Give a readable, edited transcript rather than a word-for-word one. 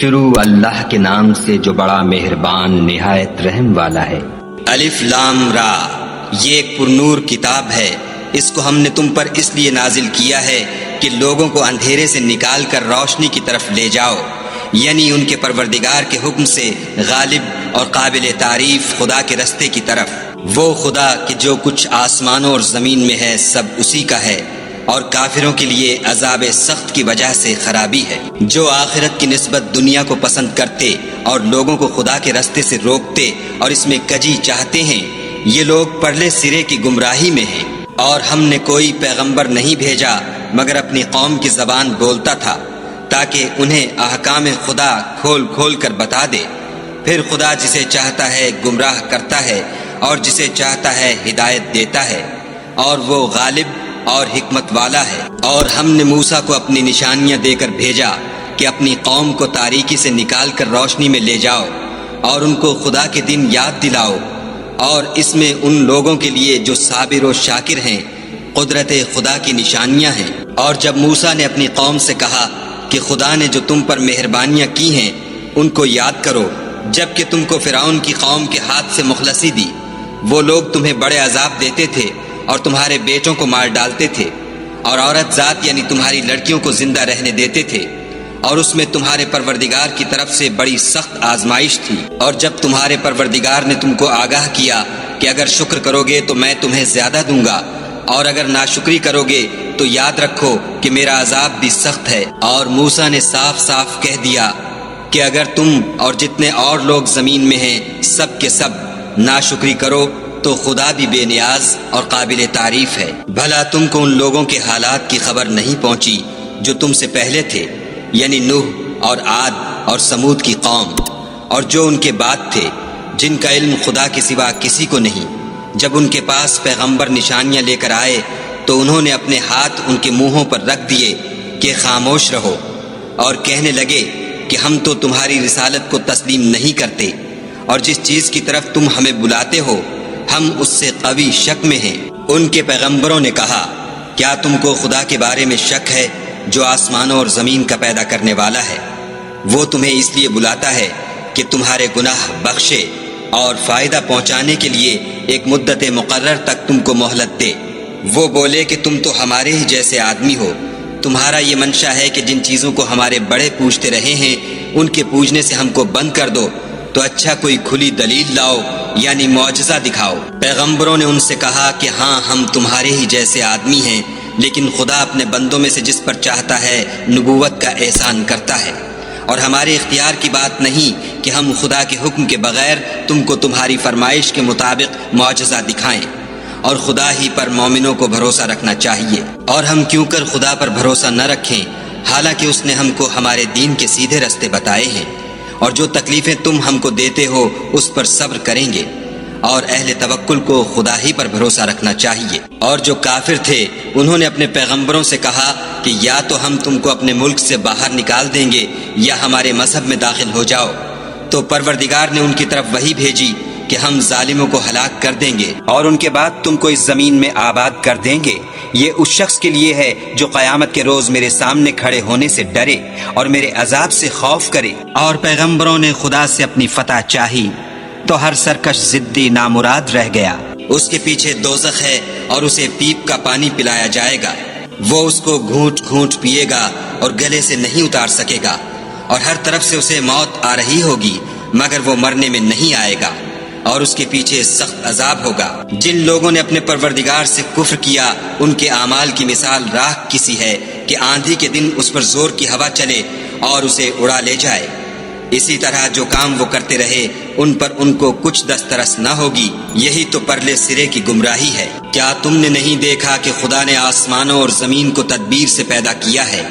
شروع اللہ کے نام سے جو بڑا مہربان نہایت رحم والا ہے۔ الف لام را، یہ ایک پرنور کتاب ہے، اس کو ہم نے تم پر اس لیے نازل کیا ہے کہ لوگوں کو اندھیرے سے نکال کر روشنی کی طرف لے جاؤ، یعنی ان کے پروردگار کے حکم سے غالب اور قابل تعریف خدا کے رستے کی طرف، وہ خدا کہ جو کچھ آسمانوں اور زمین میں ہے سب اسی کا ہے، اور کافروں کے لیے عذاب سخت کی وجہ سے خرابی ہے۔ جو آخرت کی نسبت دنیا کو پسند کرتے اور لوگوں کو خدا کے رستے سے روکتے اور اس میں کجی چاہتے ہیں، یہ لوگ پرلے سرے کی گمراہی میں ہیں۔ اور ہم نے کوئی پیغمبر نہیں بھیجا مگر اپنی قوم کی زبان بولتا تھا تاکہ انہیں احکام خدا کھول کھول کر بتا دے۔ پھر خدا جسے چاہتا ہے گمراہ کرتا ہے اور جسے چاہتا ہے ہدایت دیتا ہے، اور وہ غالب اور حکمت والا ہے۔ اور ہم نے موسیٰ کو اپنی نشانیاں دے کر بھیجا کہ اپنی قوم کو تاریکی سے نکال کر روشنی میں لے جاؤ اور ان کو خدا کے دن یاد دلاؤ، اور اس میں ان لوگوں کے لیے جو صابر و شاکر ہیں قدرت خدا کی نشانیاں ہیں۔ اور جب موسیٰ نے اپنی قوم سے کہا کہ خدا نے جو تم پر مہربانیاں کی ہیں ان کو یاد کرو، جب کہ تم کو فرعون کی قوم کے ہاتھ سے مخلصی دی، وہ لوگ تمہیں بڑے عذاب دیتے تھے اور تمہارے بیٹوں کو مار ڈالتے تھے، اور عورت ذات یعنی تمہاری لڑکیوں کو زندہ رہنے دیتے تھے، اور اس میں تمہارے پروردگار کی طرف سے بڑی سخت آزمائش تھی۔ اور جب تمہارے پروردگار نے تم کو آگاہ کیا کہ اگر شکر کرو گے تو میں تمہیں زیادہ دوں گا، اور اگر ناشکری کرو گے تو یاد رکھو کہ میرا عذاب بھی سخت ہے۔ اور موسیٰ نے صاف صاف کہہ دیا کہ اگر تم اور جتنے اور لوگ زمین میں ہیں سب کے سب ناشکری کرو تو خدا بھی بے نیاز اور قابل تعریف ہے۔ بھلا تم کو ان لوگوں کے حالات کی خبر نہیں پہنچی جو تم سے پہلے تھے، یعنی نوح اور عاد اور سمود کی قوم، اور جو ان کے بعد تھے، جن کا علم خدا کے سوا کسی کو نہیں۔ جب ان کے پاس پیغمبر نشانیاں لے کر آئے تو انہوں نے اپنے ہاتھ ان کے منہوں پر رکھ دیے کہ خاموش رہو، اور کہنے لگے کہ ہم تو تمہاری رسالت کو تسلیم نہیں کرتے، اور جس چیز کی طرف تم ہمیں بلاتے ہو ہم اس سے قوی شک میں ہیں۔ ان کے پیغمبروں نے کہا، کیا تم کو خدا کے بارے میں شک ہے جو آسمانوں اور زمین کا پیدا کرنے والا ہے؟ وہ تمہیں اس لیے بلاتا ہے کہ تمہارے گناہ بخشے اور فائدہ پہنچانے کے لیے ایک مدت مقرر تک تم کو مہلت دے۔ وہ بولے کہ تم تو ہمارے ہی جیسے آدمی ہو، تمہارا یہ منشا ہے کہ جن چیزوں کو ہمارے بڑے پوجتے رہے ہیں ان کے پوجنے سے ہم کو بند کر دو، تو اچھا کوئی کھلی دلیل لاؤ یعنی معجزہ دکھاؤ۔ پیغمبروں نے ان سے کہا کہ ہاں ہم تمہارے ہی جیسے آدمی ہیں، لیکن خدا اپنے بندوں میں سے جس پر چاہتا ہے نبوت کا احسان کرتا ہے، اور ہمارے اختیار کی بات نہیں کہ ہم خدا کے حکم کے بغیر تم کو تمہاری فرمائش کے مطابق معجزہ دکھائیں، اور خدا ہی پر مومنوں کو بھروسہ رکھنا چاہیے۔ اور ہم کیوں کر خدا پر بھروسہ نہ رکھیں حالانکہ اس نے ہم کو ہمارے دین کے سیدھے رستے بتائے ہیں، اور جو تکلیفیں تم ہم کو دیتے ہو اس پر صبر کریں گے، اور اہل توکل کو خدا ہی پر بھروسہ رکھنا چاہیے۔ اور جو کافر تھے انہوں نے اپنے پیغمبروں سے کہا کہ یا تو ہم تم کو اپنے ملک سے باہر نکال دیں گے یا ہمارے مذہب میں داخل ہو جاؤ، تو پروردگار نے ان کی طرف وحی بھیجی کہ ہم ظالموں کو ہلاک کر دیں گے اور ان کے بعد تم کو اس زمین میں آباد کر دیں گے۔ یہ اس شخص کے لیے ہے جو قیامت کے روز میرے سامنے کھڑے ہونے سے ڈرے اور میرے عذاب سے خوف کرے۔ اور پیغمبروں نے خدا سے اپنی فتح چاہی تو ہر سرکش ضدی نامراد رہ گیا۔ اس کے پیچھے دوزخ ہے اور اسے پیپ کا پانی پلایا جائے گا، وہ اس کو گھونٹ گھونٹ پیے گا اور گلے سے نہیں اتار سکے گا، اور ہر طرف سے اسے موت آ رہی ہوگی مگر وہ مرنے میں نہیں آئے گا، اور اس کے پیچھے سخت عذاب ہوگا۔ جن لوگوں نے اپنے پروردگار سے کفر کیا ان کے اعمال کی مثال راکھ کسی ہے کہ آندھی کے دن اس پر زور کی ہوا چلے اور اسے اڑا لے جائے۔ اسی طرح جو کام وہ کرتے رہے ان پر ان کو کچھ دسترس نہ ہوگی، یہی تو پرلے سرے کی گمراہی ہے۔ کیا تم نے نہیں دیکھا کہ خدا نے آسمانوں اور زمین کو تدبیر سے پیدا کیا ہے؟